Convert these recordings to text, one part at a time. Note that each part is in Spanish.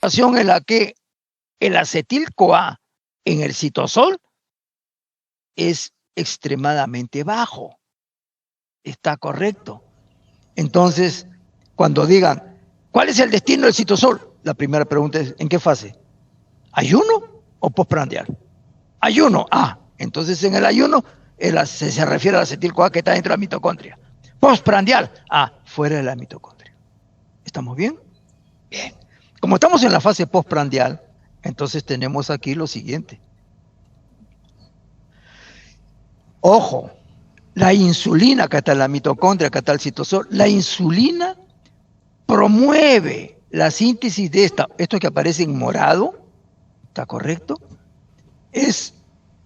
situación en la que el acetil-CoA en el citosol es extremadamente bajo. Está correcto. Entonces, cuando digan, ¿cuál es el destino del citosol? La primera pregunta es, ¿en qué fase? ¿Ayuno o postprandial? Ayuno. Entonces en el ayuno se refiere al acetil-CoA que está dentro de la mitocondria. Postprandial. Fuera de la mitocondria. ¿Estamos bien? Bien. Como estamos en la fase postprandial, entonces tenemos aquí lo siguiente. Ojo, la insulina que está en la mitocondria, que está el citosol, la insulina promueve la síntesis de esto que aparece en morado, ¿está correcto?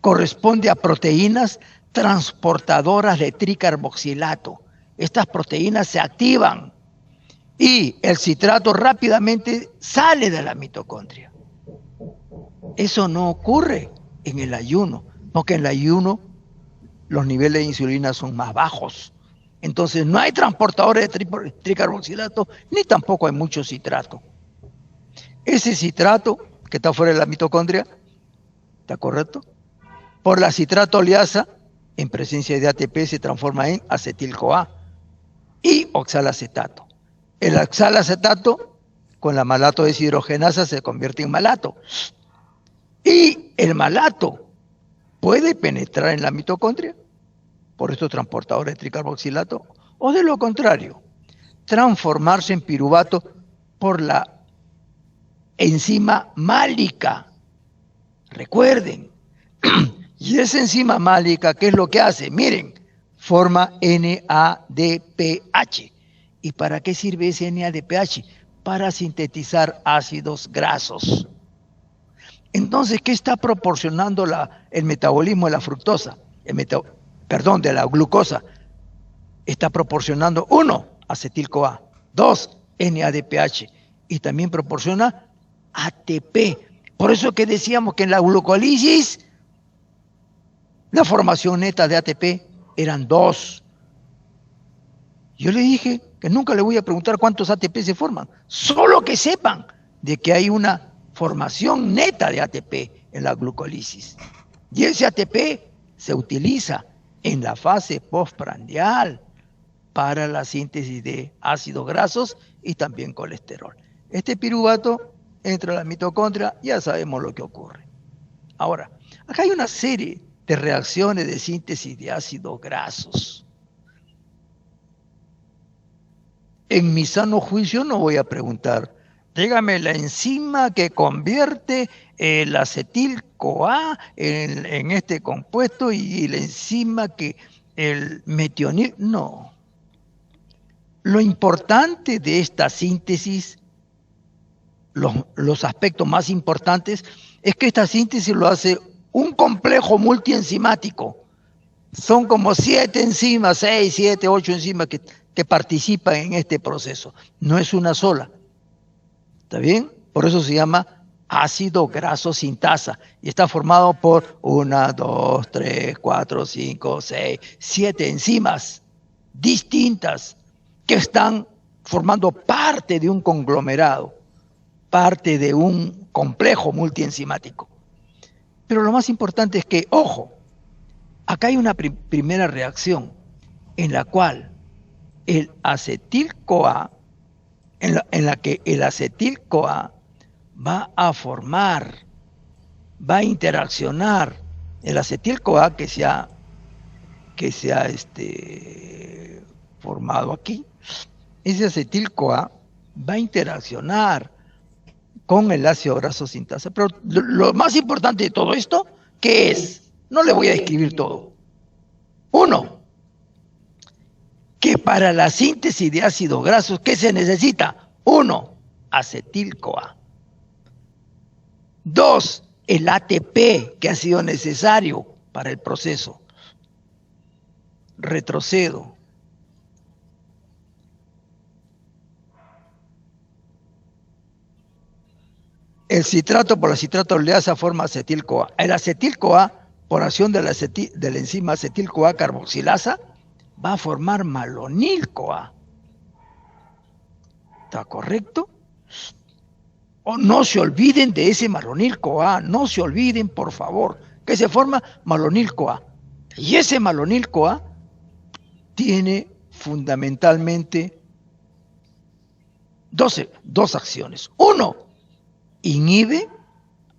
Corresponde a proteínas transportadoras de tricarboxilato. Estas proteínas se activan y el citrato rápidamente sale de la mitocondria. Eso no ocurre en el ayuno, porque en el ayuno los niveles de insulina son más bajos. Entonces no hay transportadores de tricarboxilato, ni tampoco hay mucho citrato. Ese citrato que está fuera de la mitocondria, ¿está correcto? Por la citratoliasa, en presencia de ATP, se transforma en acetil-CoA y oxalacetato. El oxalacetato, con la malato deshidrogenasa, se convierte en malato. Y el malato puede penetrar en la mitocondria por estos transportadores de tricarboxilato, o de lo contrario, transformarse en piruvato por la enzima málica. Recuerden, y esa enzima málica, ¿qué es lo que hace? Miren, forma NADPH. ¿Y para qué sirve ese NADPH? Para sintetizar ácidos grasos. Entonces, ¿qué está proporcionando el metabolismo de la fructosa? De la glucosa. Está proporcionando 1, acetil-CoA, 2, NADPH, y también proporciona ATP. Por eso que decíamos que en la glucólisis la formación neta de ATP eran 2. Yo le dije que nunca le voy a preguntar cuántos ATP se forman, solo que sepan de que hay una formación neta de ATP en la glucólisis. Y ese ATP se utiliza en la fase postprandial para la síntesis de ácidos grasos y también colesterol. Este piruvato entra a la mitocondria, ya sabemos lo que ocurre. Ahora, acá hay una serie de reacciones de síntesis de ácidos grasos. En mi sano juicio no voy a preguntar, dígame la enzima que convierte el acetil-CoA en este compuesto y la enzima que el metionil. No. Lo importante de esta síntesis, los aspectos más importantes, es que esta síntesis lo hace un complejo multienzimático. Son como 7 enzimas, 6, 7, 8 enzimas que participan en este proceso. No es una sola. ¿Está bien? Por eso se llama ácido graso sintasa. Y está formado por 1, 2, 3, 4, 5, 6, 7 enzimas distintas que están formando parte de un conglomerado, parte de un complejo multienzimático. Pero lo más importante es que, ojo, acá hay una primera reacción en la cual el acetil-CoA, en la que el acetil-CoA va a interaccionar el acetil-CoA que se ha formado aquí. Ese acetil-CoA va a interaccionar con el ácido graso sintasa. Pero lo más importante de todo esto, ¿qué es? No le voy a escribir todo. 1, que para la síntesis de ácidos grasos, ¿qué se necesita? 1, acetil-CoA. 2, el ATP que ha sido necesario para el proceso. Retrocedo. El citrato por la citratoliasa forma acetil-CoA. El acetil-CoA, por acción de la enzima acetil-CoA carboxilasa, va a formar malonil-CoA. ¿Está correcto? O no se olviden de ese malonil-CoA, no se olviden, por favor, que se forma malonil-CoA. Y ese malonil-CoA tiene fundamentalmente dos acciones. Uno, inhibe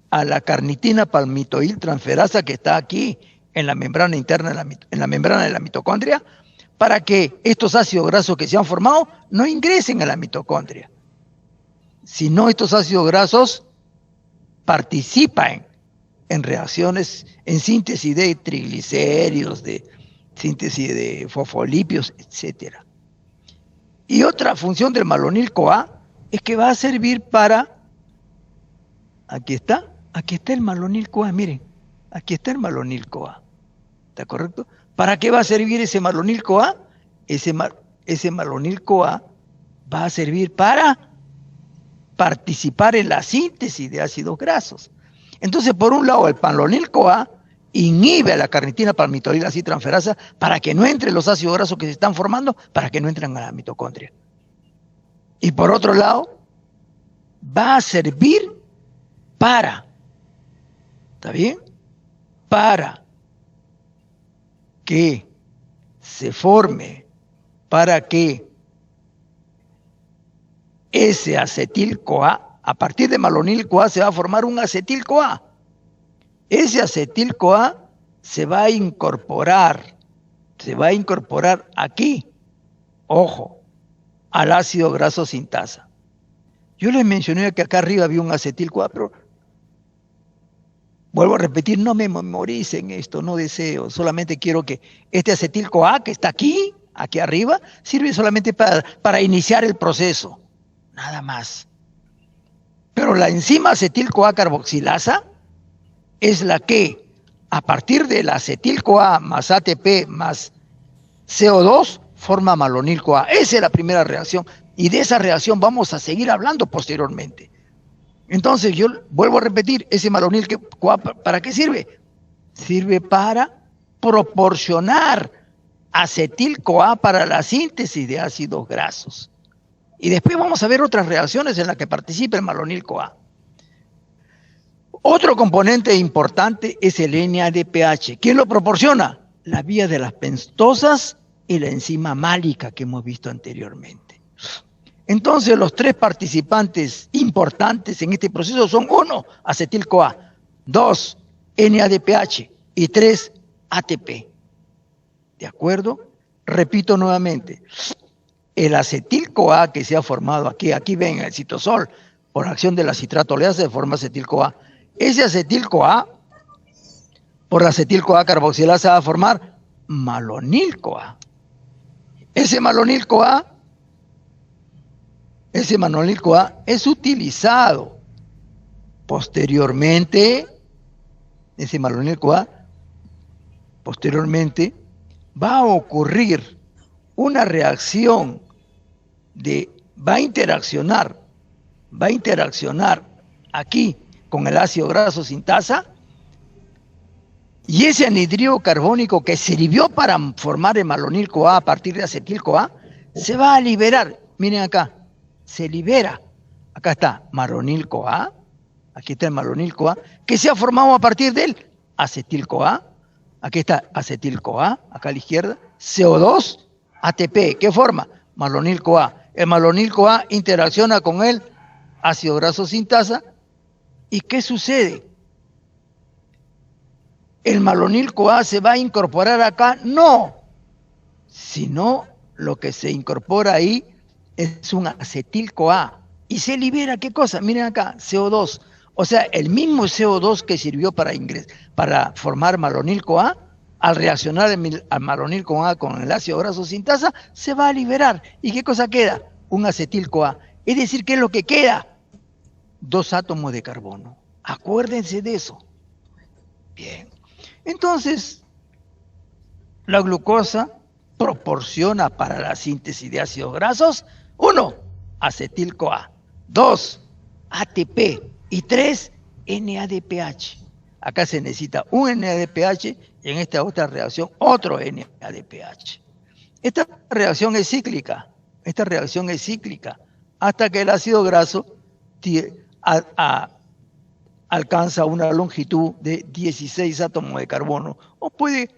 a la carnitina palmitoil transferasa que está aquí en la membrana interna, en la membrana de la mitocondria, para que estos ácidos grasos que se han formado no ingresen a la mitocondria. Si no, estos ácidos grasos participan en reacciones, en síntesis de triglicéridos, de síntesis de fosfolípidos, etc. Y otra función del malonil-CoA es que va a servir para, aquí está el malonil-CoA, miren, aquí está el malonil-CoA, ¿está correcto? ¿Para qué va a servir ese malonil-CoA? Ese malonil-CoA va a servir para participar en la síntesis de ácidos grasos. Entonces, por un lado, el malonil-CoA inhibe a la carnitina palmitoil transferasa para que no entren los ácidos grasos que se están formando, para que no entren a la mitocondria. Y por otro lado, va a servir para, ¿está bien? Para que se forme, para que ese acetil-CoA, a partir de malonil-CoA se va a formar un acetil-CoA. Ese acetil-CoA se va a incorporar aquí, ojo, al ácido graso sintasa. Yo les mencioné que acá arriba había un acetil-CoA, pero vuelvo a repetir, no me memoricen esto, no deseo, solamente quiero que este acetil-CoA que está aquí arriba, sirve solamente para iniciar el proceso, nada más. Pero la enzima acetil-CoA carboxilasa es la que, a partir del acetil-CoA más ATP más CO2, forma malonil-CoA. Esa es la primera reacción, y de esa reacción vamos a seguir hablando posteriormente. Entonces, yo vuelvo a repetir, ese malonil-CoA, ¿para qué sirve? Sirve para proporcionar acetil-CoA para la síntesis de ácidos grasos. Y después vamos a ver otras reacciones en las que participa el malonil-CoA. Otro componente importante es el NADPH. ¿Quién lo proporciona? La vía de las pentosas y la enzima málica que hemos visto anteriormente. Entonces, los tres participantes importantes en este proceso son: 1, acetil-CoA, 2, NADPH y 3, ATP. ¿De acuerdo? Repito nuevamente. El acetil-CoA que se ha formado aquí ven el citosol, por acción de la citratoleasa se forma acetil-CoA. Ese acetil-CoA, por la acetil-CoA carboxilasa, va a formar malonil-CoA. Ese malonil-CoA es utilizado posteriormente, ese malonil-CoA, posteriormente va a ocurrir una reacción va a interaccionar aquí con el ácido graso sintasa, y ese anhidrido carbónico que sirvió para formar el malonil-CoA a partir de acetil-CoA se va a liberar. Miren acá, se libera. Acá está malonil-CoA, aquí está el malonil-CoA que se ha formado a partir del acetil-CoA. Aquí está acetil-CoA, acá a la izquierda, CO2, ATP. ¿Qué forma? Malonil-CoA. El malonil-CoA interacciona con el ácido graso sintasa. ¿Y qué sucede? ¿El malonil-CoA se va a incorporar acá? No, sino lo que se incorpora ahí es un acetil-CoA. ¿Y se libera qué cosa? Miren acá, CO2. O sea, el mismo CO2 que sirvió para formar malonil-CoA, al reaccionar al malonil-CoA con el ácido graso sintasa, se va a liberar. ¿Y qué cosa queda? Un acetil-CoA. Es decir, ¿qué es lo que queda? 2 átomos de carbono. Acuérdense de eso. Bien. Entonces, la glucosa proporciona para la síntesis de ácidos grasos: 1, acetil-CoA, 2, ATP y 3, NADPH. Acá se necesita un NADPH y en esta otra reacción otro NADPH. Esta reacción es cíclica hasta que el ácido graso alcanza una longitud de 16 átomos de carbono o puede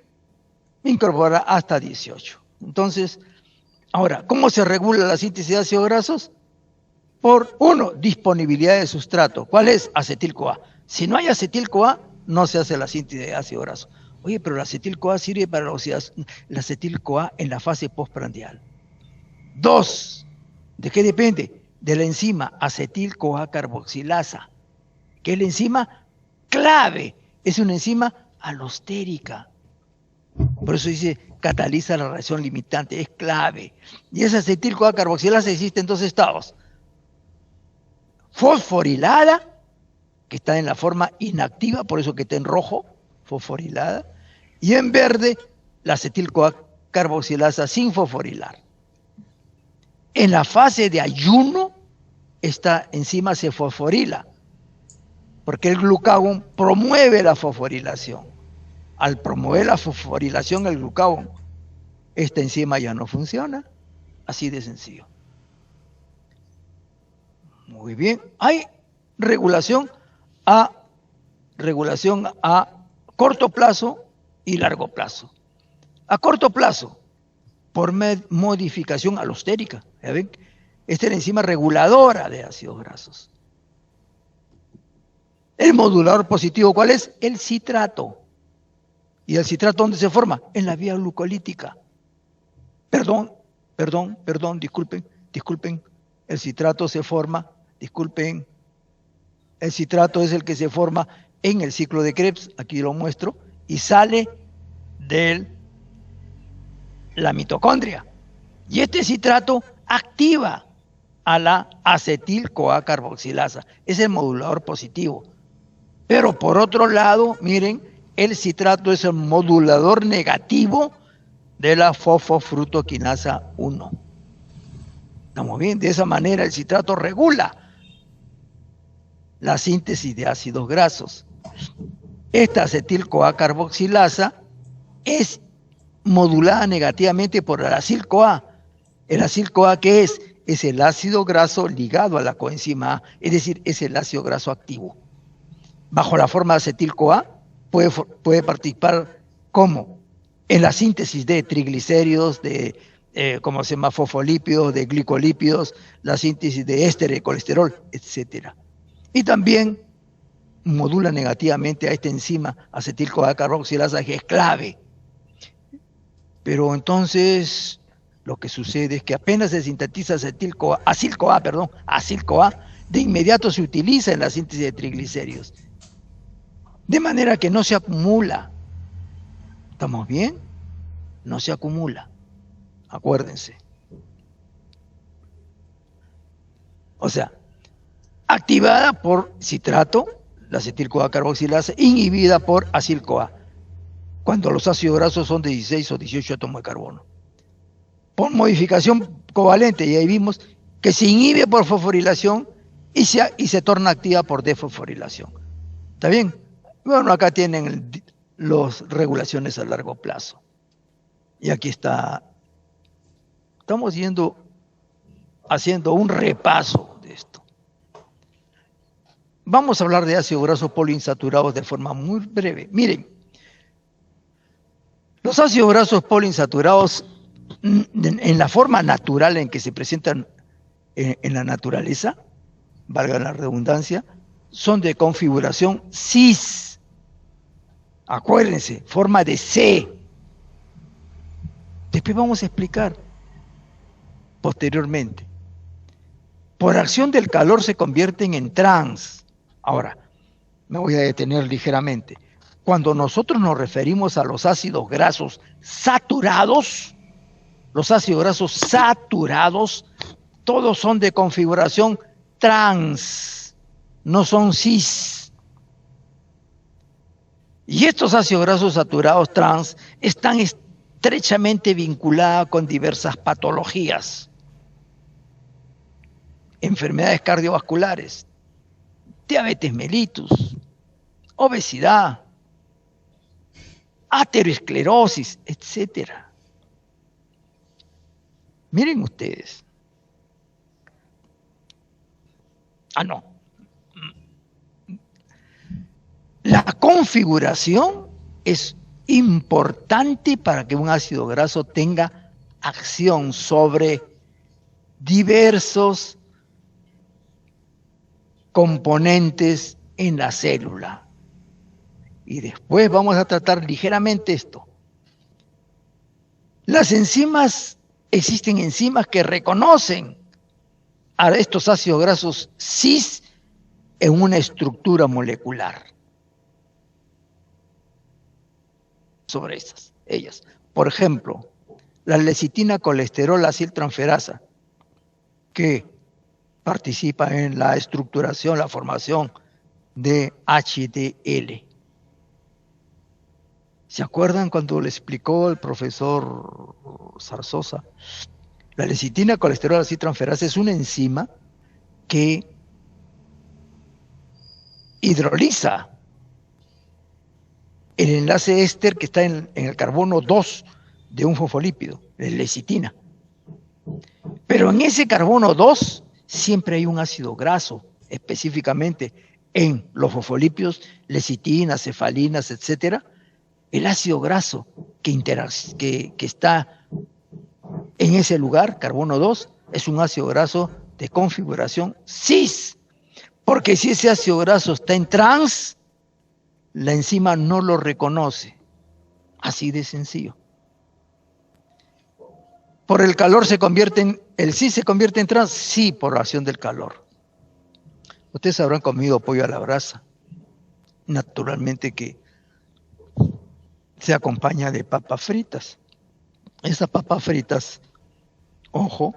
incorporar hasta 18. Entonces, ahora, ¿cómo se regula la síntesis de ácidos grasos? Por, uno, disponibilidad de sustrato. ¿Cuál es? Acetil-CoA. Si no hay acetil-CoA, no se hace la síntesis de ácido graso. Oye, pero el acetil-CoA sirve para la oxidación, el acetil-CoA en la fase postprandial. Dos, ¿de qué depende? De la enzima acetil-CoA carboxilasa, que es la enzima clave, es una enzima alostérica. Por eso dice, cataliza la reacción limitante, es clave. Y esa acetil-CoA carboxilasa existe en dos estados. Fosforilada, que está en la forma inactiva, por eso que está en rojo, fosforilada, y en verde, la acetil-CoA carboxilasa sin fosforilar. En la fase de ayuno, esta enzima se fosforila, porque el glucagón promueve la fosforilación. Al promover la fosforilación, el glucagón, esta enzima ya no funciona. Así de sencillo. Muy bien. Hay regulación a corto plazo y largo plazo. A corto plazo, por modificación alostérica. ¿Ya ven? Esta es la enzima reguladora de ácidos grasos. El modulador positivo, ¿cuál es? El citrato. ¿Y el citrato dónde se forma? En la vía glucolítica. Perdón, disculpen. El citrato se forma, el citrato es el que se forma en el ciclo de Krebs, aquí lo muestro, y sale de la mitocondria. Y este citrato activa a la acetil-CoA carboxilasa. Es el modulador positivo. Pero por otro lado, miren, el citrato es el modulador negativo de la fosfofructoquinasa 1. ¿Estamos bien? De esa manera el citrato regula la síntesis de ácidos grasos. Esta acetil-CoA carboxilasa es modulada negativamente por el acil-CoA. ¿El acil-CoA qué es? Es el ácido graso ligado a la coenzima A, es decir, es el ácido graso activo. Bajo la forma de acetil-CoA puede participar como en la síntesis de triglicéridos, de fosfolípidos, de glicolípidos, la síntesis de éster de colesterol, etc. Y también modula negativamente a esta enzima acetil-CoA carboxilasa, que es clave. Pero entonces lo que sucede es que apenas se sintetiza acil-CoA, de inmediato se utiliza en la síntesis de triglicéridos. De manera que no se acumula. ¿Estamos bien? No se acumula. Acuérdense. O sea, activada por citrato, la acetil-CoA carboxilasa, inhibida por acil-CoA, cuando los ácidos grasos son de 16 o 18 átomos de carbono. Por modificación covalente, y ahí vimos que se inhibe por fosforilación y se torna activa por desfosforilación. ¿Está bien? Bueno, acá tienen las regulaciones a largo plazo. Y aquí está. Estamos haciendo un repaso de esto. Vamos a hablar de ácidos grasos poliinsaturados de forma muy breve. Miren, los ácidos grasos poliinsaturados, en la forma natural en que se presentan en la naturaleza, valga la redundancia, son de configuración cis. Acuérdense, forma de C. Después vamos a explicar posteriormente. Por acción del calor se convierten en trans. Ahora, me voy a detener ligeramente. Cuando nosotros nos referimos a los ácidos grasos saturados, todos son de configuración trans, no son cis. Y estos ácidos grasos saturados trans están estrechamente vinculados con diversas patologías, enfermedades cardiovasculares, diabetes mellitus, obesidad, aterosclerosis, etc. Miren ustedes. configuración es importante para que un ácido graso tenga acción sobre diversos componentes en la célula. Y después vamos a tratar ligeramente esto. Las enzimas, existen enzimas que reconocen a estos ácidos grasos cis en una estructura molecular. Sobre ellas. Por ejemplo, la lecitina colesterol aciltransferasa, que participa en la estructuración, la formación de HDL. ¿Se acuerdan cuando le explicó el profesor Zarzosa? La lecitina colesterol aciltransferasa es una enzima que hidroliza el enlace éster que está en el carbono 2 de un fosfolípido, la lecitina. Pero en ese carbono 2 siempre hay un ácido graso, específicamente en los fosfolípidos, lecitinas, cefalinas, etcétera. El ácido graso que está en ese lugar, carbono 2, es un ácido graso de configuración cis. Porque si ese ácido graso está en trans, la enzima no lo reconoce. Así de sencillo. ¿Por el calor el cis se convierte en trans? Sí, por la acción del calor. Ustedes habrán comido pollo a la brasa. Naturalmente que se acompaña de papas fritas. Esas papas fritas, ojo,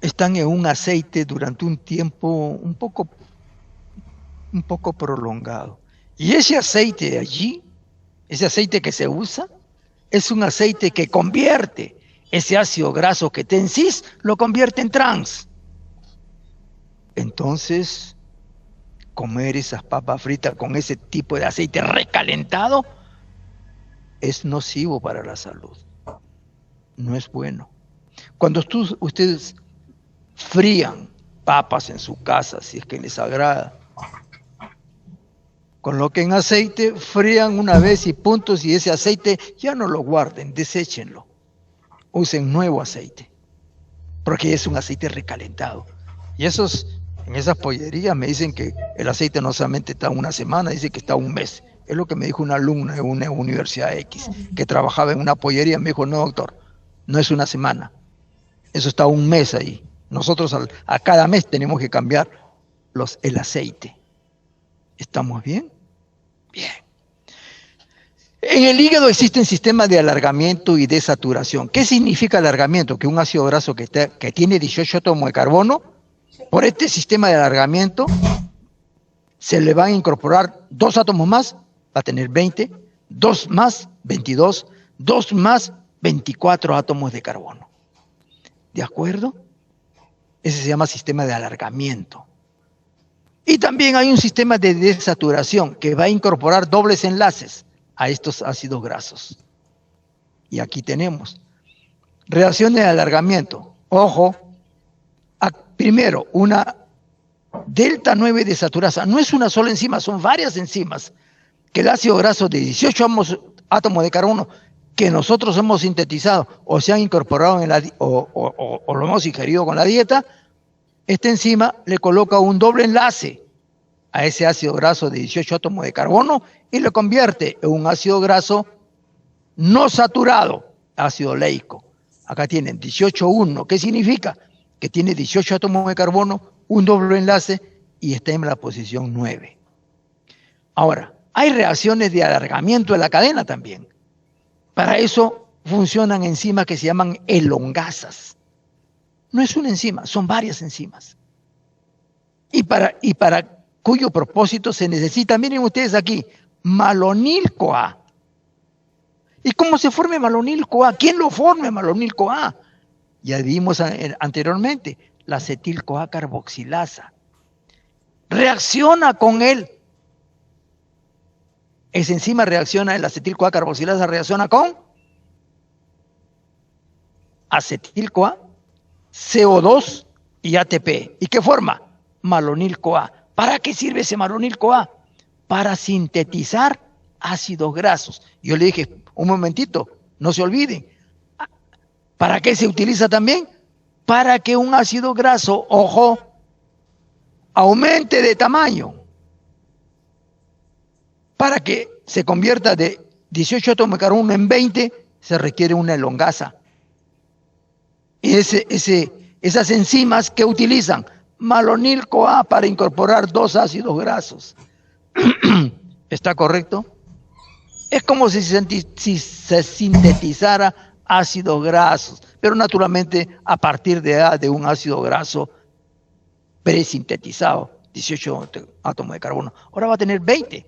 están en un aceite durante un tiempo un poco prolongado. Y ese aceite de allí, ese aceite que se usa, es un aceite que convierte ese ácido graso que está en cis, lo convierte en trans. Entonces, comer esas papas fritas con ese tipo de aceite recalentado es nocivo para la salud. No es bueno. Cuando ustedes frían papas en su casa, si es que les agrada, coloquen aceite, frían una vez y puntos, y ese aceite ya no lo guarden, deséchenlo. Usen nuevo aceite, porque es un aceite recalentado. Y en esas pollerías me dicen que el aceite no solamente está una semana, dice que está un mes. Es lo que me dijo una alumna de una universidad X, que trabajaba en una pollería. Me dijo, no, doctor, no es una semana, eso está un mes ahí. Nosotros a cada mes tenemos que cambiar el aceite. ¿Estamos bien? Bien. En el hígado existen sistemas de alargamiento y desaturación. ¿Qué significa alargamiento? Que un ácido graso que tiene 18 átomos de carbono, por este sistema de alargamiento, se le van a incorporar 2 átomos más, va a tener 20, 2 más, 22, 2 más, 24 átomos de carbono. ¿De acuerdo? Ese se llama sistema de alargamiento. Y también hay un sistema de desaturación que va a incorporar dobles enlaces a estos ácidos grasos. Y aquí tenemos reacciones de alargamiento. Ojo, primero, una delta 9 desaturasa. No es una sola enzima, son varias enzimas. Que el ácido graso de 18 átomos de carbono que nosotros hemos sintetizado o se han incorporado o lo hemos ingerido con la dieta, esta enzima le coloca un doble enlace a ese ácido graso de 18 átomos de carbono y lo convierte en un ácido graso no saturado, ácido leico. Acá tienen 18,1. ¿Qué significa? Que tiene 18 átomos de carbono, un doble enlace y está en la posición 9. Ahora, hay reacciones de alargamiento de la cadena también. Para eso funcionan enzimas que se llaman elongasas. No es una enzima, son varias enzimas. Y para cuyo propósito se necesita, miren ustedes aquí, malonil-CoA. ¿Y cómo se forma malonil-CoA? ¿Quién lo forma malonil-CoA? Ya vimos anteriormente, la acetil-CoA carboxilasa. Reacciona con él. Esa enzima reacciona, el acetil-CoA carboxilasa reacciona con acetil-CoA, CO2 y ATP. ¿Y qué forma? Malonil-CoA. ¿Para qué sirve ese malonil-CoA? para sintetizar ácidos grasos. Yo le dije, un momentito, no se olviden. ¿Para qué se utiliza también? Para que un ácido graso, ojo, aumente de tamaño. Para que se convierta de 18 átomos de carbono en 20, se requiere una elongasa. Y esas enzimas que utilizan malonil-CoA para incorporar 2 ácidos grasos. ¿Está correcto? Es como si se sintetizara ácidos grasos, pero naturalmente a partir de un ácido graso presintetizado, 18 átomos de carbono. Ahora va a tener 20,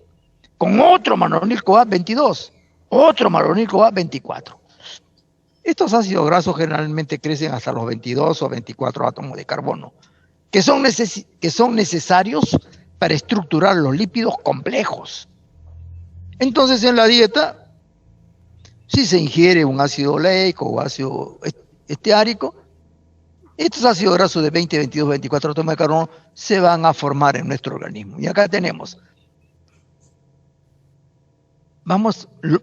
con otro malonil-CoA 22, otro malonil-CoA 24. Estos ácidos grasos generalmente crecen hasta los 22 o 24 átomos de carbono, que son necesarios para estructurar los lípidos complejos. Entonces en la dieta, si se ingiere un ácido oleico o ácido esteárico, estos ácidos grasos de 20, 22, 24 átomos de carbono se van a formar en nuestro organismo. Y acá tenemos,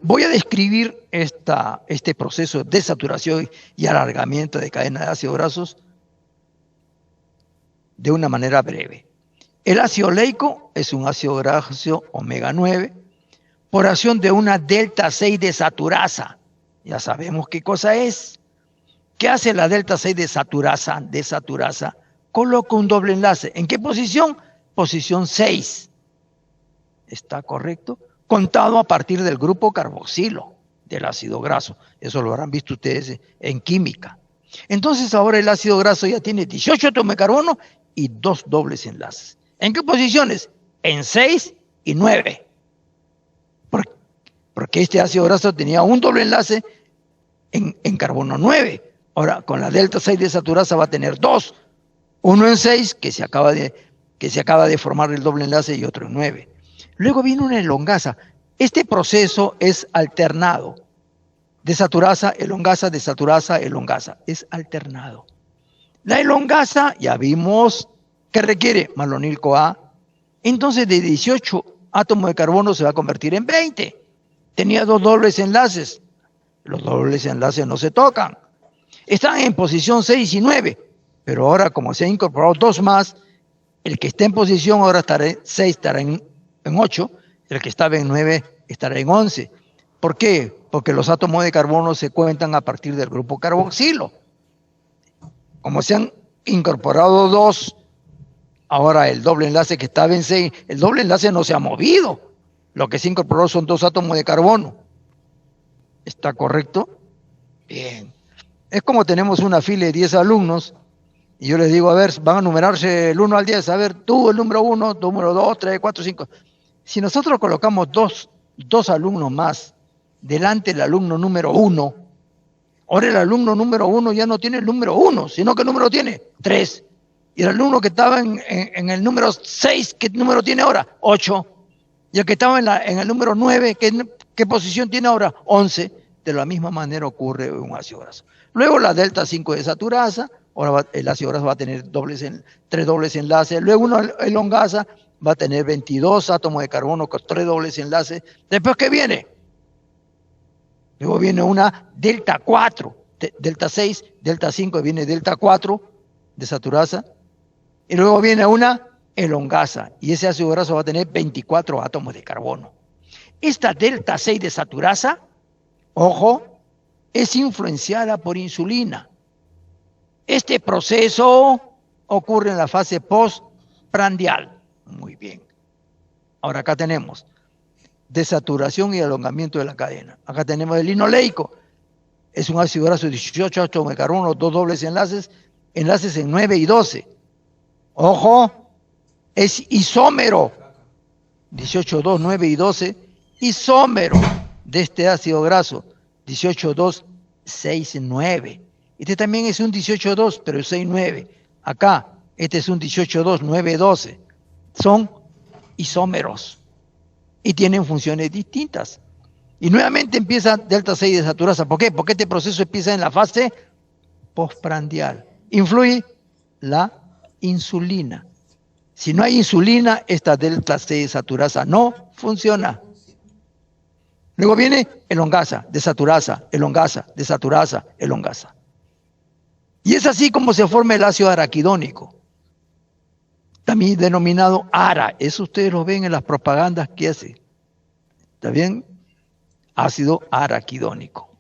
voy a describir este proceso de desaturación y alargamiento de cadena de ácidos grasos de una manera breve. El ácido oleico es un ácido graso omega 9 por acción de una delta 6 desaturasa. Ya sabemos qué cosa es. ¿Qué hace la delta 6 desaturasa? Coloca un doble enlace. ¿En qué posición? Posición 6. ¿Está correcto? Contado a partir del grupo carboxilo del ácido graso. Eso lo habrán visto ustedes en química. Entonces ahora el ácido graso ya tiene 18 átomos de carbono y 2 dobles enlaces. ¿En qué posiciones? En 6 y 9. Porque este ácido graso tenía un doble enlace en carbono 9. Ahora, con la delta 6 desaturasa va a tener 2. Uno en 6, que se acaba de formar el doble enlace, y otro en 9. Luego viene una elongasa. Este proceso es alternado. Desaturasa, elongasa, desaturasa, elongasa. Es alternado. La elongasa, ya vimos que requiere malonil-CoA. Entonces, de 18 átomos de carbono se va a convertir en 20. Tenía 2 dobles enlaces. Los dobles enlaces no se tocan. Están en posición 6 y 9. Pero ahora, como se han incorporado 2 más, el que está en posición ahora estará en 6, estará en 8. El que estaba en 9 estará en 11. ¿Por qué? Porque los átomos de carbono se cuentan a partir del grupo carboxilo. Como se han incorporado 2, ahora el doble enlace que estaba en 6, el doble enlace no se ha movido. Lo que se incorporó son 2 átomos de carbono. ¿Está correcto? Bien. Es como tenemos una fila de 10 alumnos y yo les digo, a ver, van a numerarse el 1 al 10. A ver, tú el número 1, tú el número 2, 3, 4, 5. Si nosotros colocamos dos alumnos más delante del alumno número 1, ahora el alumno número 1 ya no tiene el número 1, sino que el número tiene 3. Y el alumno que estaba en el número 6, ¿qué número tiene ahora? 8. Y el que estaba en el número 9, ¿qué posición tiene ahora? 11. De la misma manera ocurre en un ácido graso. Luego la delta 5 desaturasa, ahora el ácido graso va a tener 3 dobles enlaces. Luego una elongasa va a tener 22 átomos de carbono con 3 dobles enlaces. ¿Después qué viene? Luego viene una delta 4, delta 6, delta 5, viene delta 4 desaturasa. Y luego viene una elongasa, y ese ácido graso va a tener 24 átomos de carbono. Esta delta 6 desaturasa, ojo, es influenciada por insulina. Este proceso ocurre en la fase postprandial. Muy bien. Ahora acá tenemos desaturación y elongamiento de la cadena. Acá tenemos el linoleico. Es un ácido graso de 18 átomos de carbono, 2 dobles enlaces en 9 y 12. Ojo, es isómero. 18, 2, 9 y 12, isómero de este ácido graso. 18, 2, 6, 9. Este también es un 18, 2, pero 6, 9. Acá, este es un 18, 2, 9, 12. Son isómeros y tienen funciones distintas. Y nuevamente empieza delta 6 desaturasa. ¿Por qué? Porque este proceso empieza en la fase postprandial. Influye la insulina. Si no hay insulina, esta delta C desaturasa no funciona. Luego viene elongasa, desaturasa, elongasa, desaturasa, elongasa. Y es así como se forma el ácido araquidónico, también denominado ARA. Eso ustedes lo ven en las propagandas que hace. ¿Está bien? Ácido araquidónico,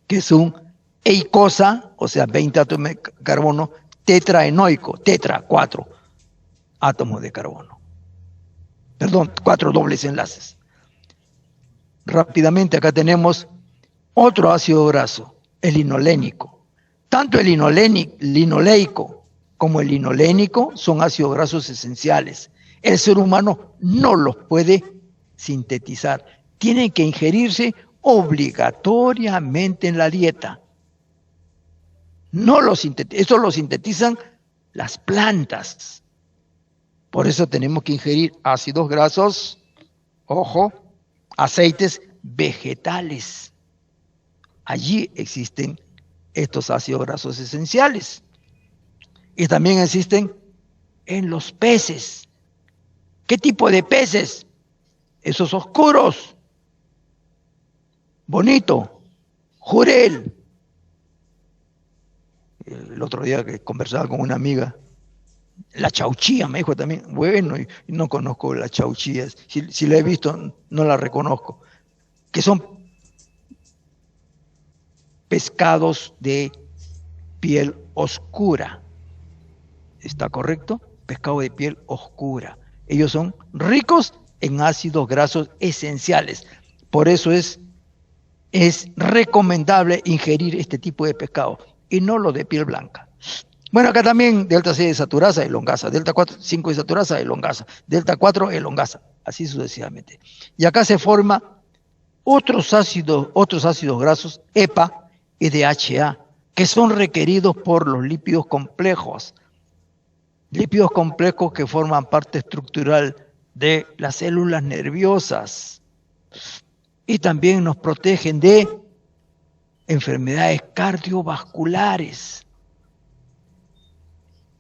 que es un eicosa, o sea, 20 átomos de carbono, tetraenoico, tetra, 4 átomos de carbono. Perdón, 4 dobles enlaces. Rápidamente acá tenemos otro ácido graso, el linolénico. Tanto el linoleico como el linolénico son ácidos grasos esenciales. El ser humano no los puede sintetizar. Tienen que ingerirse obligatoriamente en la dieta. No lo sintetizan, esto lo sintetizan las plantas. Por eso tenemos que ingerir ácidos grasos, ojo, aceites vegetales. Allí existen estos ácidos grasos esenciales. Y también existen en los peces. ¿Qué tipo de peces? Esos oscuros. Bonito. Jurel. El otro día que conversaba con una amiga, la chauchía me dijo también. Bueno, y no conozco la chauchía. Si la he visto, no la reconozco. Que son pescados de piel oscura. ¿Está correcto? Pescado de piel oscura. Ellos son ricos en ácidos grasos esenciales. Por eso es recomendable ingerir este tipo de pescado y no lo de piel blanca. Bueno, acá también delta C desaturasa, elongasa, delta 5 desaturasa, elongasa, delta 4 elongasa, así sucesivamente. Y acá se forma otros ácidos grasos, EPA y DHA, que son requeridos por los lípidos complejos que forman parte estructural de las células nerviosas y también nos protegen de enfermedades cardiovasculares.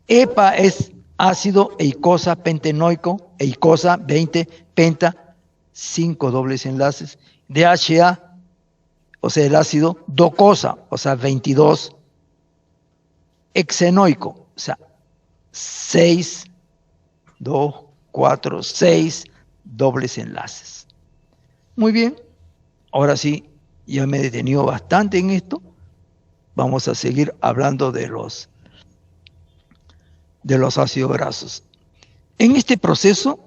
EPA es ácido eicosa pentenoico, eicosa 20, penta, 5 dobles enlaces. DHA, o sea, el ácido docosa, o sea, 22, hexenoico, o sea, 6, 2, 4, 6 dobles enlaces. Muy bien, ahora sí, ya me he detenido bastante en esto. Vamos a seguir hablando de los ácidos grasos. En este proceso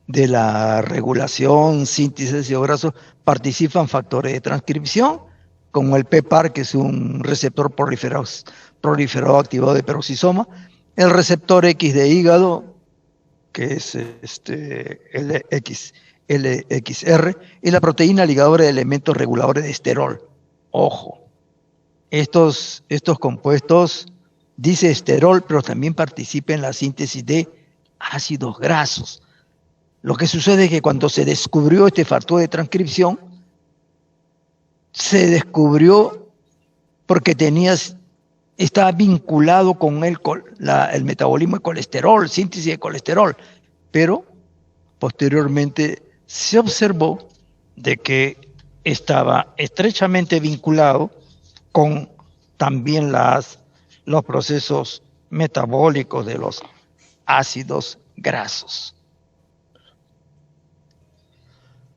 de la regulación, síntesis de ácidos grasos, participan factores de transcripción, como el PPAR, que es un receptor proliferado activado de peroxisoma, el receptor X de hígado, que es LXR, y la proteína ligadora de elementos reguladores de esterol. Ojo, estos compuestos, dice esterol, pero también participan en la síntesis de ácidos grasos. Lo que sucede es que cuando se descubrió este factor de transcripción, se descubrió porque estaba vinculado con el metabolismo de colesterol, síntesis de colesterol, pero posteriormente se observó de que estaba estrechamente vinculado con también los procesos metabólicos de los ácidos grasos.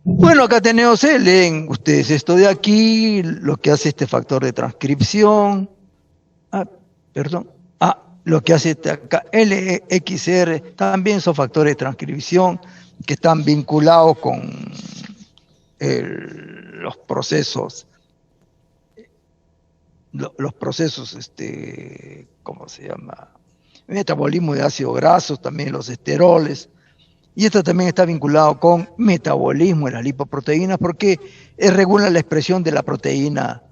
Bueno, acá tenemos, leen ustedes esto de aquí, lo que hace este factor de transcripción. Lo que hace acá, LXR, también son factores de transcripción que están vinculados con los procesos, ¿cómo se llama? Metabolismo de ácidos grasos, también los esteroles. Y esto también está vinculado con metabolismo de las lipoproteínas porque regula la expresión de la proteína,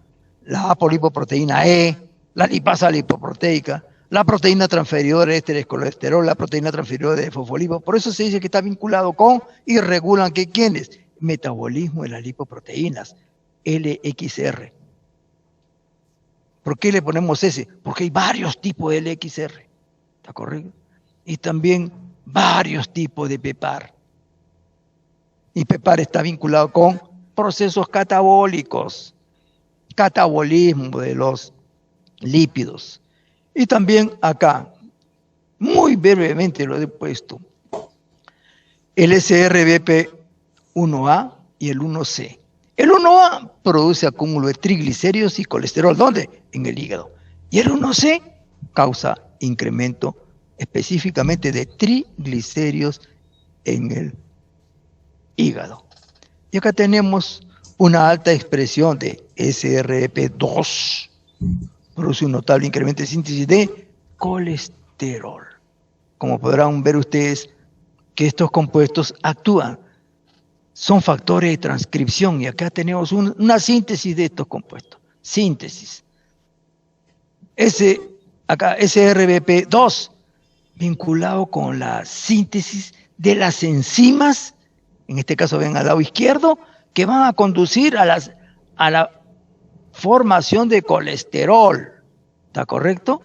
la apolipoproteína E, la lipasa lipoproteica, la proteína transferidora de ésteres colesterol, la proteína transferidora de fosfolipo. Por eso se dice que está vinculado con y regulan que ¿quiénes? Metabolismo de las lipoproteínas, LXR. ¿Por qué le ponemos ese? Porque hay varios tipos de LXR. ¿Está correcto? y también varios tipos de PEPAR. Y PEPAR está vinculado con procesos catabólicos, catabolismo de los lípidos. Y también acá, muy brevemente lo he puesto, el SRBP1A y el 1C. El 1A produce acúmulo de triglicéridos y colesterol. ¿Dónde? En el hígado. Y el 1C causa incremento específicamente de triglicéridos en el hígado. Y acá tenemos una alta expresión de SRP2. Produce un notable incremento de síntesis de colesterol. Como podrán ver ustedes que estos compuestos actúan, son factores de transcripción, y acá tenemos una síntesis de estos compuestos. Síntesis. Acá SRBP2, vinculado con la síntesis de las enzimas, en este caso ven al lado izquierdo, que van a conducir a la formación de colesterol. ¿Está correcto?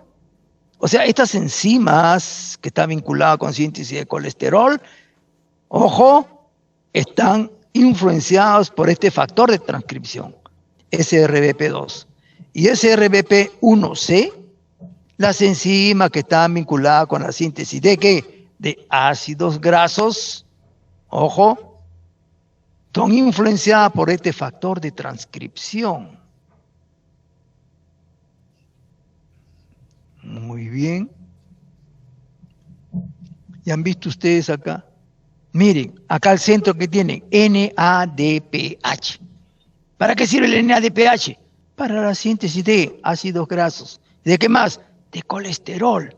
O sea, estas enzimas que están vinculadas con síntesis de colesterol, ojo, están influenciados por este factor de transcripción, SRBP2. Y SRBP1C, las enzimas que están vinculadas con la síntesis de ¿qué? De ácidos grasos, ojo, son influenciadas por este factor de transcripción. Muy bien. ¿Ya han visto ustedes acá? Miren, acá al centro que tienen, NADPH. ¿Para qué sirve el NADPH? Para la síntesis de ácidos grasos. ¿De qué más? De colesterol.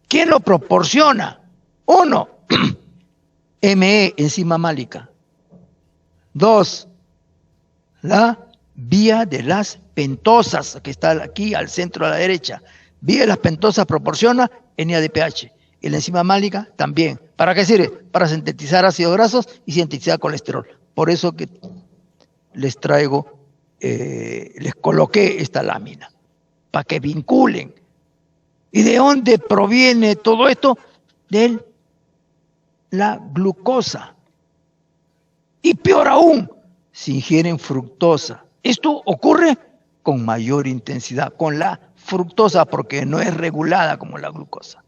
¿Quién lo proporciona? Uno, ME, enzima málica. Dos, la vía de las pentosas, que está aquí al centro a la derecha. Vía de las pentosas proporciona NADPH. Y la enzima málica también. ¿Para qué sirve? Para sintetizar ácidos grasos y sintetizar colesterol. Por eso que les traigo, les coloqué esta lámina, para que vinculen. ¿Y de dónde proviene todo esto? De la glucosa. Y peor aún, si ingieren fructosa. Esto ocurre con mayor intensidad, con la fructosa, porque no es regulada como la glucosa.